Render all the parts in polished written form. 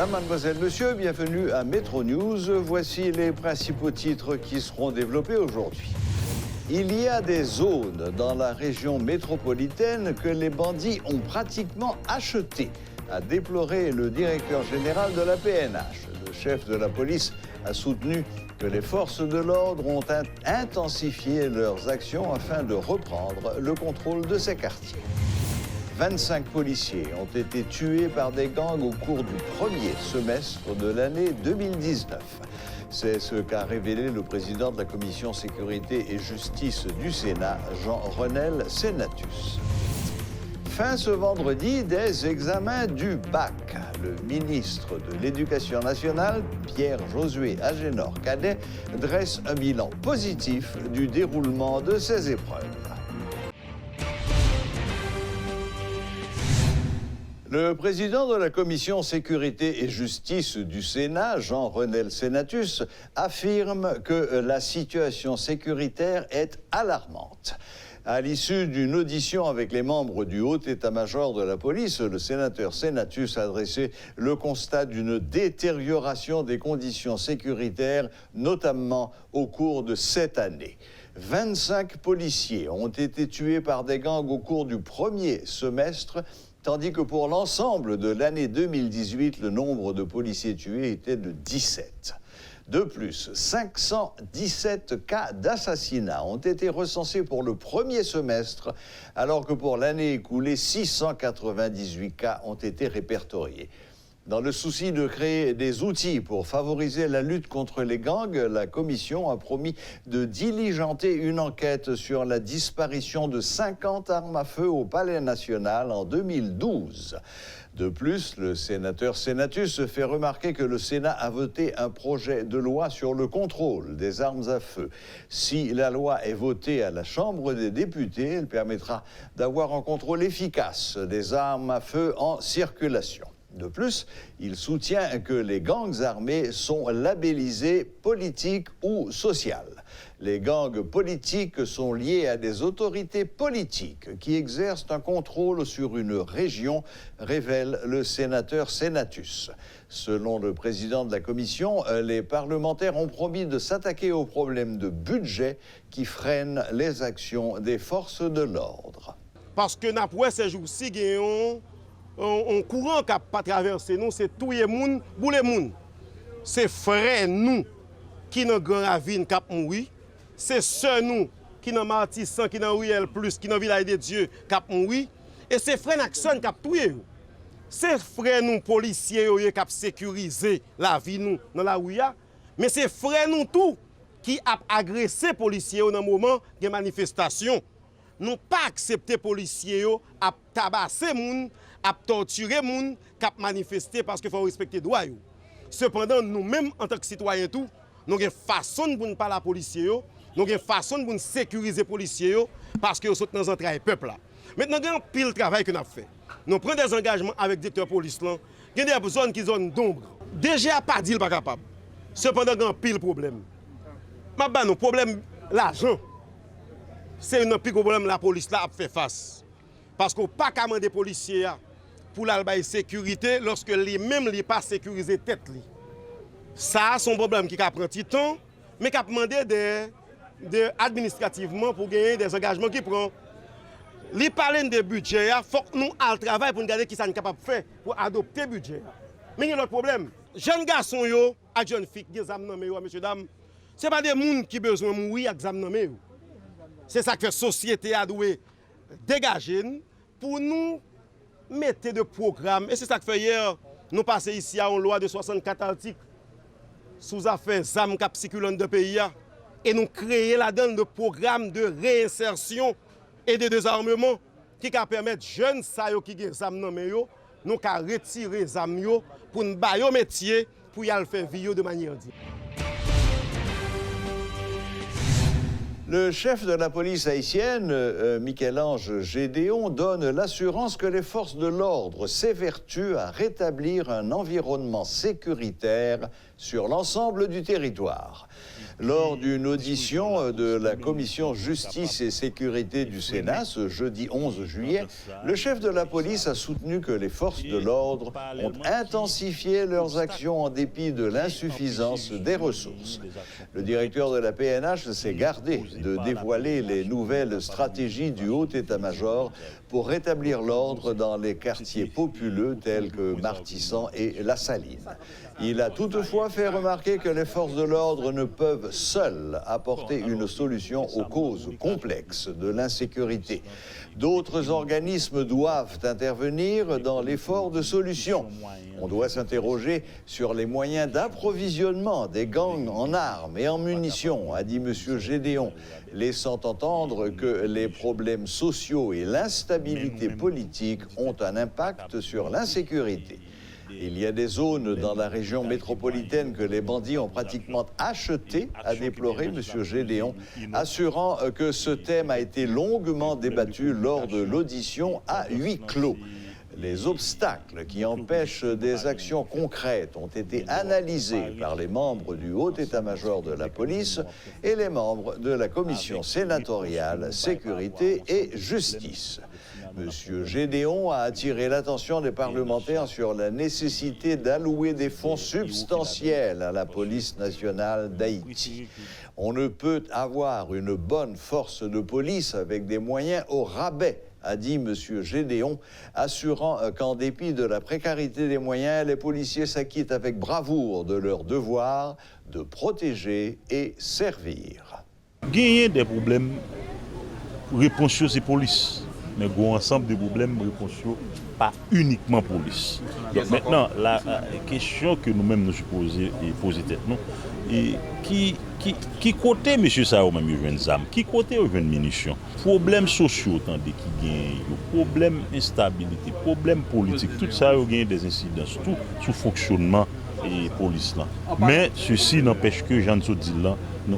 Mesdames, Mademoiselles, Messieurs, bienvenue à Métro News. Voici les principaux titres qui seront développés aujourd'hui. Il y a des zones dans la région métropolitaine que les bandits ont pratiquement achetées, a déploré le directeur général de la PNH. Le chef de la police a soutenu que les forces de l'ordre ont intensifié leurs actions afin de reprendre le contrôle de ces quartiers. 25 policiers ont été tués par des gangs au cours du premier semestre de l'année 2019. C'est ce qu'a révélé le président de la Commission Sécurité et Justice du Sénat, Jean-Renel Senatus. Fin ce vendredi des examens du bac. Le ministre de l'Éducation nationale, Pierre-Josué Agénor-Cadet, dresse un bilan positif du déroulement de ces épreuves. Le président de la Commission Sécurité et Justice du Sénat, Jean-Renel Senatus, affirme que la situation sécuritaire est alarmante. À l'issue d'une audition avec les membres du haut état-major de la police, le sénateur Senatus a dressé le constat d'une détérioration des conditions sécuritaires, notamment au cours de cette année. 25 policiers ont été tués par des gangs au cours du premier semestre, tandis que pour l'ensemble de l'année 2018, le nombre de policiers tués était de 17. De plus, 517 cas d'assassinat ont été recensés pour le premier semestre, alors que pour l'année écoulée, 698 cas ont été répertoriés. Dans le souci de créer des outils pour favoriser la lutte contre les gangs, la Commission a promis de diligenter une enquête sur la disparition de 50 armes à feu au Palais national en 2012. De plus, le sénateur Senatus fait remarquer que le Sénat a voté un projet de loi sur le contrôle des armes à feu. Si la loi est votée à la Chambre des députés, elle permettra d'avoir un contrôle efficace des armes à feu en circulation. De plus, il soutient que les gangs armés sont labellisés politiques ou sociales. Les gangs politiques sont liés à des autorités politiques qui exercent un contrôle sur une région, révèle le sénateur Senatus. Selon le président de la commission, les parlementaires ont promis de s'attaquer aux problèmes de budget qui freinent les actions des forces de l'ordre. Parce que nous ces jours-ci, on courant qui n'a pas traversé nous, c'est tout le monde, pour le monde. C'est frère nous qui dans Grand Ravine qui mouru, c'est sœur nous qui dans Martissan, qui dans Riel Plus, qui dans Village de Dieu qui mouru, et c'est frère Naxon qui a tué. C'est frère nous policiers qui a sécurisé la vie nous dans la rue, mais c'est frère nous tout qui a agressé policiers dans le moment de manifestation. Nous pas accepté policiers à tabasser moun, à torturer moun, à manifester parce qu'il faut respecter les droits. Cependant, nous-mêmes, en tant que citoyens, nous avons une façon de parler à les policiers, nous avons une façon de sécuriser les policiers parce que nous sommes dans un travail peuple. Maintenant, nous avons pile travail que nous avons fait. Nous prenons des engagements avec le directeur de police. Il y a des zones qui sont d'ombre. Déjà, pas dit pas capable. Cependant, nous avons pile problème. Mais nous problème l'argent. C'est un plus gros problème la police a fait face. Parce qu'on n'a pas qu'à demander des policiers pour la sécurité lorsque les mêmes ne pas sécuriser tête. Ça, c'est un problème qui a pris du temps, mais qui a demandé administrativement pour gagner des engagements qui prend. Les parler de budget, il faut que nous allons travailler pour regarder qui sont capables de faire pour adopter le budget. Mais il y a un autre problème. Jeunes garçons et jeunes filles qui ont des messieurs dames, ce n'est pas des gens qui ont besoin de mourir avec des gens. C'est ça que la société a dû dégager pour nous mettre des programmes. Et c'est ça que fait hier, nous passons ici à une loi de 64 articles sous affaires ZAM qui circulent dans le pays. Et nous créons là-dedans des programmes de réinsertion et de désarmement qui permettent aux jeunes qui ont des ZAM dans le nous retirer les ZAM pour nous faire un métier pour y aller faire vivre de manière digne. Le chef de la police haïtienne, Michel-Ange Gédéon, donne l'assurance que les forces de l'ordre s'évertuent à rétablir un environnement sécuritaire sur l'ensemble du territoire. Lors d'une audition de la commission Justice et Sécurité du Sénat ce jeudi 11 juillet, le chef de la police a soutenu que les forces de l'ordre ont intensifié leurs actions en dépit de l'insuffisance des ressources. Le directeur de la PNH s'est gardé de dévoiler les nouvelles stratégies du haut état-major pour rétablir l'ordre dans les quartiers populeux tels que Martissan et La Saline. Il a toutefois fait remarquer que les forces de l'ordre ne peuvent seules apporter une solution aux causes complexes de l'insécurité. D'autres organismes doivent intervenir dans l'effort de solution. On doit s'interroger sur les moyens d'approvisionnement des gangs en armes et en munitions, a dit M. Gédéon, laissant entendre que les problèmes sociaux et l'instabilité politique ont un impact sur l'insécurité. Il y a des zones dans la région métropolitaine que les bandits ont pratiquement achetées, a déploré M. Gédéon, assurant que ce thème a été longuement débattu lors de l'audition à huis clos. Les obstacles qui empêchent des actions concrètes ont été analysés par les membres du haut état-major de la police et les membres de la commission sénatoriale Sécurité et Justice. M. Gédéon a attiré l'attention des parlementaires sur la nécessité d'allouer des fonds substantiels à la police nationale d'Haïti. On ne peut avoir une bonne force de police avec des moyens au rabais, a dit M. Gédéon, assurant qu'en dépit de la précarité des moyens, les policiers s'acquittent avec bravoure de leur devoir de protéger et servir. Gagner des problèmes, réponse c'est police. Mais il y a un ensemble de problèmes, réponse pas uniquement police. Donc maintenant, la question que nous-mêmes nous supposons poser tête, non, et qui côté M. Sao même il jeune âme, qui côté il jeune munitions, problèmes sociaux tandis qui gagne, problèmes instabilité, problèmes politiques, tout ça il y a des incidences tout sous fonctionnement et police là. Mais ceci n'empêche que Jean dit là,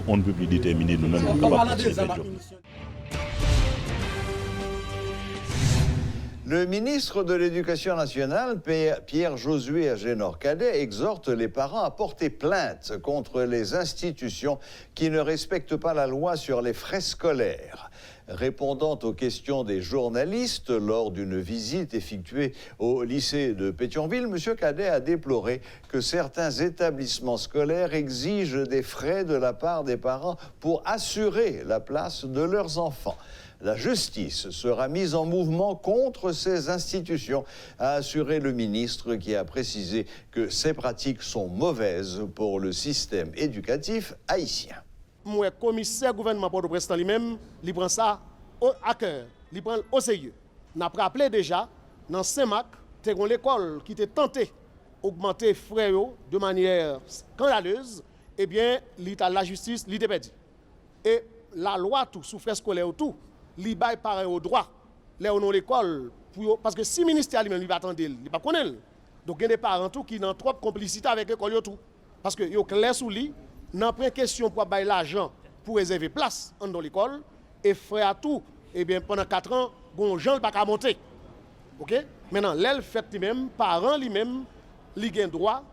on ne peut plus déterminer nous-mêmes capables de faire. Le ministre de l'Éducation nationale, Pierre-Josué Agénor-Cadet, exhorte les parents à porter plainte contre les institutions qui ne respectent pas la loi sur les frais scolaires. Répondant aux questions des journalistes lors d'une visite effectuée au lycée de Pétionville, M. Cadet a déploré que certains établissements scolaires exigent des frais de la part des parents pour assurer la place de leurs enfants. La justice sera mise en mouvement contre ces institutions, a assuré le ministre qui a précisé que ces pratiques sont mauvaises pour le système éducatif haïtien. Moi, commissaire gouvernement Port-au-Prince lui-même, il prend ça à cœur, il prend au sérieux. On a rappelé déjà, dans Saint-Marc, il y a une école qui était tentée d'augmenter les frais de manière scandaleuse, eh bien, la justice l'a perdu. Et la loi, tout, sous frais scolaires, tout, li bay pareil au droit là où l'école parce que si le ministère lui-même il va attendre il pas connaître donc il y a des parents tout qui n'ont trop complicité avec l'école tout parce que yo clair sous lui n'en prend question pour bailler l'argent pour réserver place dans l'école et frère tout et bien pendant 4 ans gon gens pas monter. OK maintenant l'elle fait lui-même parents lui-même li gain droit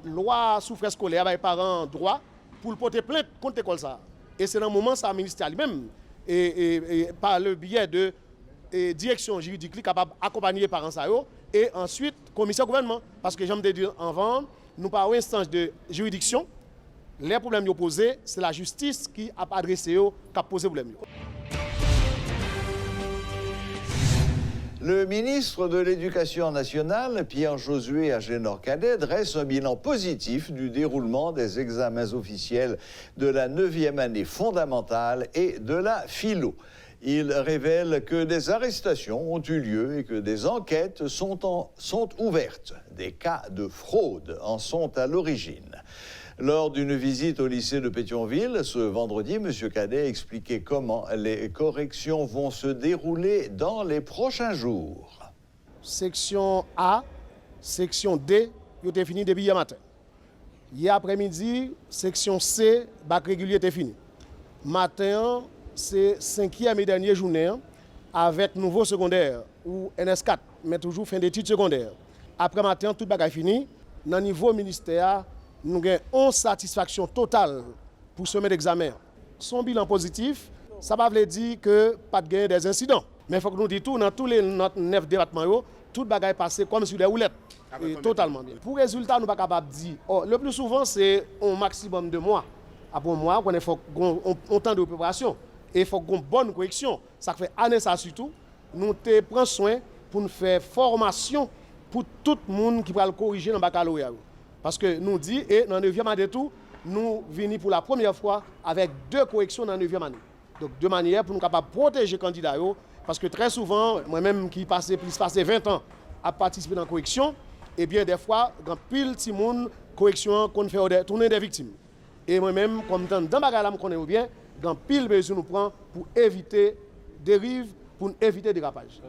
loi sous frais scolaire bail parents droit pour porter plainte contre l'école ça et c'est dans le moment ça le ministère lui-même et par le biais de direction juridique capable d'accompagner les parents et ensuite commissaire gouvernement parce que j'aime dire avant nous pas une instance de juridiction les problèmes posés c'est la justice qui a adressé qui a posé problème. Le ministre de l'Éducation nationale, Pierre-Josué Agénor-Cadet, dresse un bilan positif du déroulement des examens officiels de la 9e année fondamentale et de la philo. Il révèle que des arrestations ont eu lieu et que des enquêtes sont ouvertes. Des cas de fraude en sont à l'origine. Lors d'une visite au lycée de Pétionville, ce vendredi, M. Cadet expliquait comment les corrections vont se dérouler dans les prochains jours. Section A, section D, ils ont été fini depuis hier matin. Hier après-midi, section C, bac régulier était fini. Matin, c'est 5e et dernière journée avec nouveau secondaire ou NS4, mais toujours fin d'études secondaires. Après matin, tout le bagage fini. Dans le niveau ministère, nous avons une satisfaction totale pour ce d'examen. Son bilan positif, ça ne veut pas dire que pas de gain des incidents. Mais il faut que nous disions tout, dans tous les 9 départements, tout bagaille passé comme sur des roulettes. Totalement bien. Pour résultat, nous ne sommes pas capables de dire. Le plus souvent, c'est un maximum de mois. Après un mois, il faut un temps de préparation. Et il faut une bonne correction. Ça fait année ça surtout. Nous prenons soin pour nous faire formation pour tout le monde qui va le corriger dans le baccalauréat. Parce que nous disons, et dans le 9e année tout, nous venons pour la première fois avec 2 corrections dans la 9e année. Donc, de manière pour nous capables de protéger les candidats. Parce que très souvent, moi-même qui passé 20 ans à participer dans la correction, et bien des fois, quand pile de monde correction qu'on fait tourner des victimes. Et moi-même, comme dans le bagage qu'on connaît bien, quand pile mesure nous prend pour éviter dérive, pour éviter dérapage.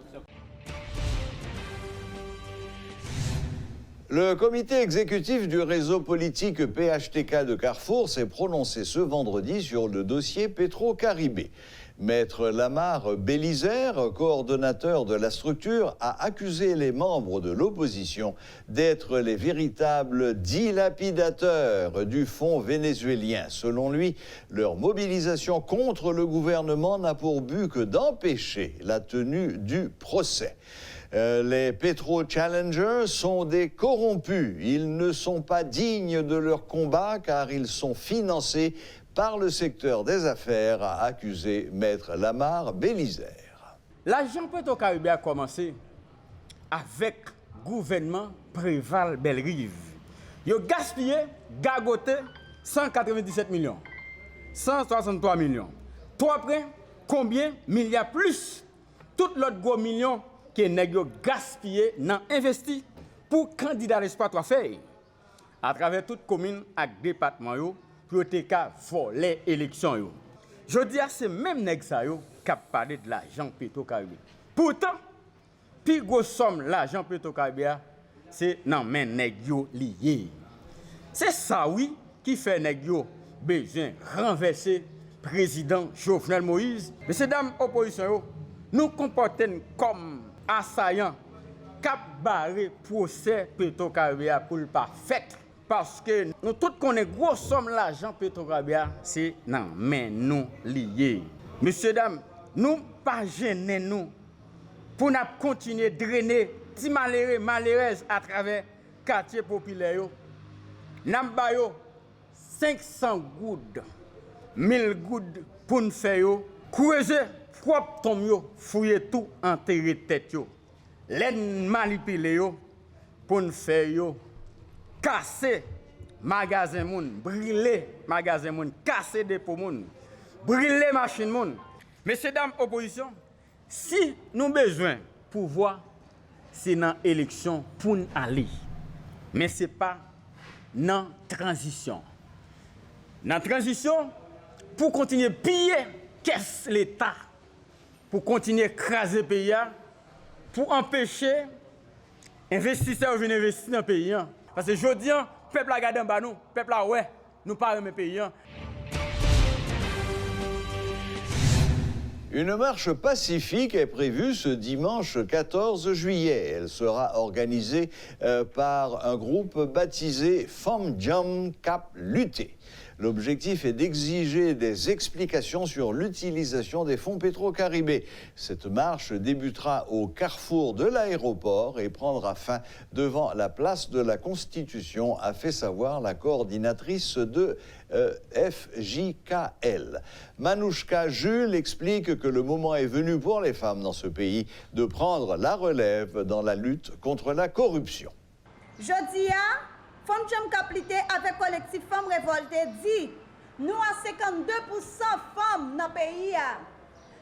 Le comité exécutif du réseau politique PHTK de Carrefour s'est prononcé ce vendredi sur le dossier Petro-Caribé. Maître Lamar Bélizaire, coordonnateur de la structure, a accusé les membres de l'opposition d'être les véritables dilapidateurs du fonds vénézuélien. Selon lui, leur mobilisation contre le gouvernement n'a pour but que d'empêcher la tenue du procès. Les Petro-Challengers sont des corrompus. Ils ne sont pas dignes de leur combat car ils sont financés par le secteur des affaires, a accusé Maître Lamar Bélizaire. L'agent Petro-Caribé a commencé avec le gouvernement Préval-Bellerive. Il a gaspillé, gagoté 197 millions, 163 millions. Toi après, combien milliards plus tout l'autre gros millions que nèg gaspillé nan investi pour candidat l'espoir toi faire à travers toute commune et département yo pour te ka voler élection yo. Je dis à ces mêmes nèg ça yo qui parlé de l'argent Petro-Caribé. Pourtant, plus grosse somme l'argent Petro-Caribé c'est nan men nèg yo lié. C'est ça oui qui fait nèg yo besoin renverser président Jovenel Moïse. Messieurs dames opposition yo, nous comportons comme assaillant cap barré procès Petro-Caribé pour le pas fait parce que nous tous connaissons gros somme l'argent Petro-Caribé c'est non mais nous liés. Messieurs dames, nous pas gêner nous pour nous continuer drainer ti malheureux malheureuses à travers quartier populaire yo. N'a ba yo 500 goudes 1000 goudes pour nous faire yo creuser propre tombe yo, fouiller tout, enterrer tête yo. L'en manipuler yo pour nous faire yo casser magasin moun, brûler magasin moun, casser dépôt moun, brûler machine moun. Messieurs dames opposition, si nous besoin pouvoir c'est dans élection pour nous aller. Mais c'est pas dans transition. Dans transition pour continuer piller qu'est-ce l'État pour continuer à écraser le pays, pour empêcher les investisseurs de venir investir dans le pays. Parce que je dis, le peuple a gardé en bas nous, le peuple a ouais, nous parlons de pays. Une marche pacifique est prévue ce dimanche 14 juillet. Elle sera organisée par un groupe baptisé Femme Jam Cap Lutter. L'objectif est d'exiger des explications sur l'utilisation des fonds Petro-Caribé. Cette marche débutera au carrefour de l'aéroport et prendra fin devant la place de la Constitution, a fait savoir la coordinatrice de FJKL. Manouchka Jules explique que le moment est venu pour les femmes dans ce pays de prendre la relève dans la lutte contre la corruption. Jodia, Femme Jam Cap Lutter avec collectif Femmes Révoltées dit nous à 52% femmes dans le pays,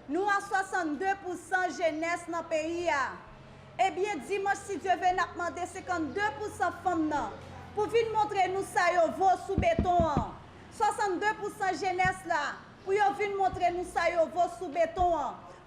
nous à 62% jeunesse dans le pays. Eh bien, dimanche, si Dieu veut, nous demander 52% femmes pour venir montrer nous ça, vos sous béton. 62% jeunesse là, pour venir montrer nous ça, vos sous béton.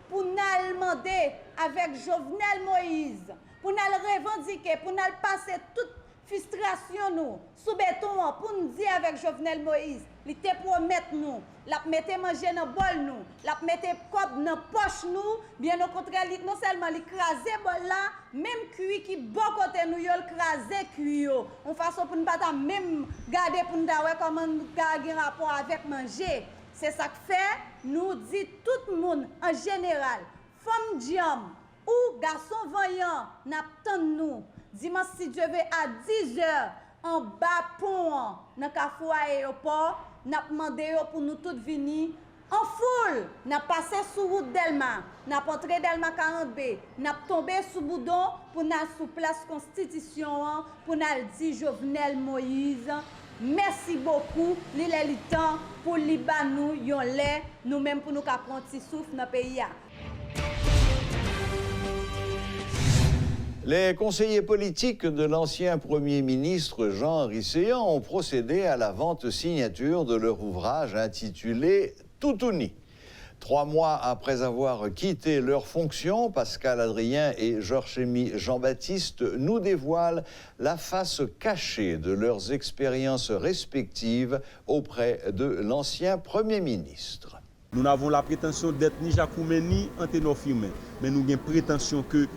Pour nous demander avec Jovenel Moïse, pour nous revendiquer, pour nous passer toute frustration nous sous béton pour nous dire avec Jovenel Moïse il te promet nous, la mette manger dans bol nous, la mette cop dans poche nous, bien au contraire, non seulement l'écraser bol là, même cuit qui bon côté nous yo l'écraser cuit yo. On façon pour ne pas même garder pour nous voir comment garder rapport avec manger. C'est ça que fait nous dit tout le monde en général, femme diam ou garçon voyant n'attend nous dimanche si Dieu veut à 10h en bas pont dans Carrefour aéroport n'a demandé pour nous toutes venir en foule n'a passé sous route Delma n'a entré Delma 40B n'a tombé sous boudon pour n'a sous place constitution pour n'a dit Jovenel Moïse merci beaucoup li le temps pour li ba nous yon lait nous même pour nous ka prendre petit souffle dans pays. Les conseillers politiques de l'ancien Premier ministre Jean Risséan ont procédé à la vente-signature de leur ouvrage intitulé « Toutouni ». 3 mois après avoir quitté leurs fonctions, Pascal Adrien et Georges-Émy Jean-Baptiste nous dévoilent la face cachée de leurs expériences respectives auprès de l'ancien Premier ministre. Nous n'avons la prétention d'être ni Jacoumen ni Anténor-Firmin, mais nous avons prétention que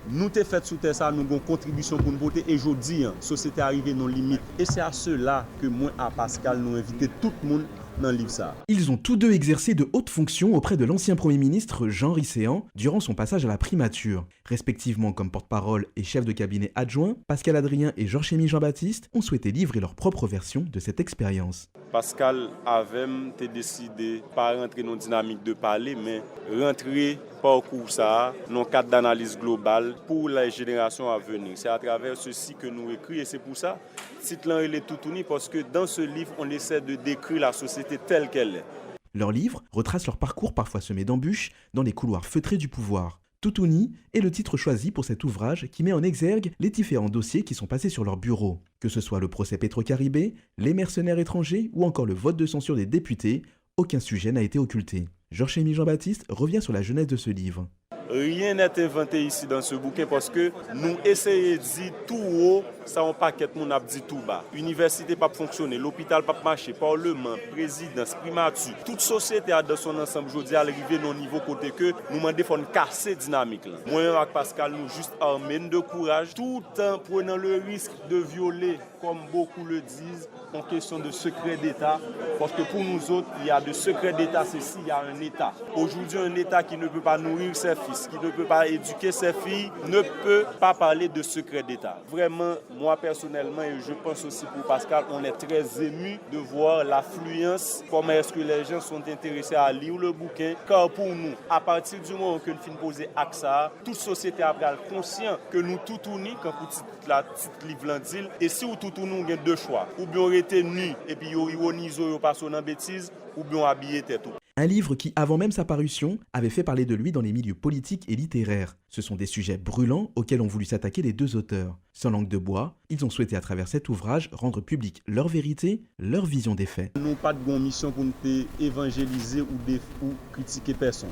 nous t'ai fait sous ça, nous avons une contribution pour nous voter et aujourd'hui, la société arrivée nos limites. Et c'est à cela que moi, à Pascal, nous invitons tout le monde dans le livre ça. Ils ont tous deux exercé de hautes fonctions auprès de l'ancien Premier ministre Jean Risséan durant son passage à la primature. Respectivement comme porte-parole et chef de cabinet adjoint, Pascal Adrien et Georges-Émy Jean-Baptiste ont souhaité livrer leur propre version de cette expérience. Pascal avait décidé pas rentrer dans une dynamique de parler, mais rentrer parcours ça, dans le cadre d'analyse globale pour les générations à venir. C'est à travers ceci que nous écrivons et c'est pour ça que le titre est Toutouni parce que dans ce livre, on essaie de décrire la société telle qu'elle est. Leur livre retrace leur parcours parfois semé d'embûches dans les couloirs feutrés du pouvoir. Toutouni est le titre choisi pour cet ouvrage qui met en exergue les différents dossiers qui sont passés sur leur bureau. Que ce soit le procès Petro-Caribé, les mercenaires étrangers ou encore le vote de censure des députés, aucun sujet n'a été occulté. Georges-Émy Jean-Baptiste revient sur la genèse de ce livre. Rien n'est inventé ici dans ce bouquin parce que nous essayons de dire tout haut, ça on paquet mon a dit tout bas. Université pas fonctionner, l'hôpital pas marcher, parlement, présidence, primature, toute société a dans son ensemble aujourd'hui arrivé au niveau côté que nous demandons faut casser dynamique là. Moi avec Pascal nous juste armés de courage tout en prenant le risque de violer comme beaucoup le disent en question de secret d'État parce que pour nous autres, il y a de secret d'État c'est s'il y a un État. Aujourd'hui un État qui ne peut pas nourrir ses fils, qui ne peut pas éduquer ses filles, ne peut pas parler de secret d'État. Vraiment, moi personnellement, et je pense aussi pour Pascal, on est très ému de voir l'affluence, comment est-ce que les gens sont intéressés à lire le bouquin. Car pour nous, à partir du moment que nous finissons poser AXA, toute société a conscient que nous tout unis, quand vous la petite livre l'endile, et si vous tout unis, on a deux choix. Ou bien on était nus et puis on ironise, on passe en bêtise, ou bien on habille tête. Un livre qui, avant même sa parution, avait fait parler de lui dans les milieux politiques et littéraires. Ce sont des sujets brûlants auxquels ont voulu s'attaquer les deux auteurs. Sans langue de bois, ils ont souhaité à travers cet ouvrage rendre public leur vérité, leur vision des faits. Nous n'avons pas de bonne mission pour nous évangéliser ou critiquer personne.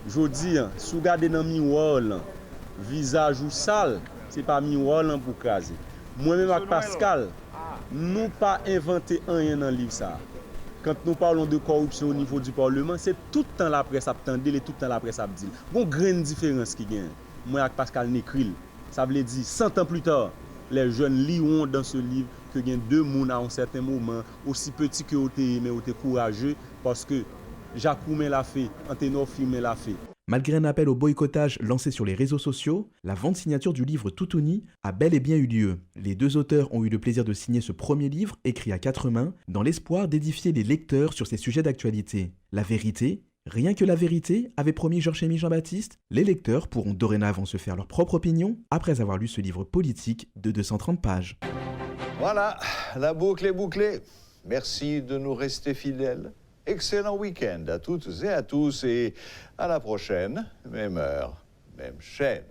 Je dis, si vous regardez dans le miroir, visage ou sale, ce n'est pas le miroir pour craser. Moi-même avec Pascal, nous n'avons pas inventé rien dans le livre ça. Quand nous parlons de corruption au niveau du Parlement, c'est tout le temps la presse a tendé et tout le temps la presse a dit. Bon, grande différence qui gagne. Moi avec Pascal n'écrit. Ça veut dire 100 ans plus tard, les jeunes liront dans ce livre que il y a deux personnes à un certain moment, aussi petits que vous êtes, mais vous êtes courageux, parce que Jacoumen l'a fait, Anténor-Firmin l'a fait. Malgré un appel au boycottage lancé sur les réseaux sociaux, la vente signature du livre Toutouni a bel et bien eu lieu. Les deux auteurs ont eu le plaisir de signer ce premier livre, écrit à 4 mains, dans l'espoir d'édifier les lecteurs sur ces sujets d'actualité. La vérité, rien que la vérité, avait promis Georges-Émy Jean-Baptiste, les lecteurs pourront dorénavant se faire leur propre opinion après avoir lu ce livre politique de 230 pages. Voilà, la boucle est bouclée. Merci de nous rester fidèles. Excellent week-end à toutes et à tous et à la prochaine, même heure, même chaîne.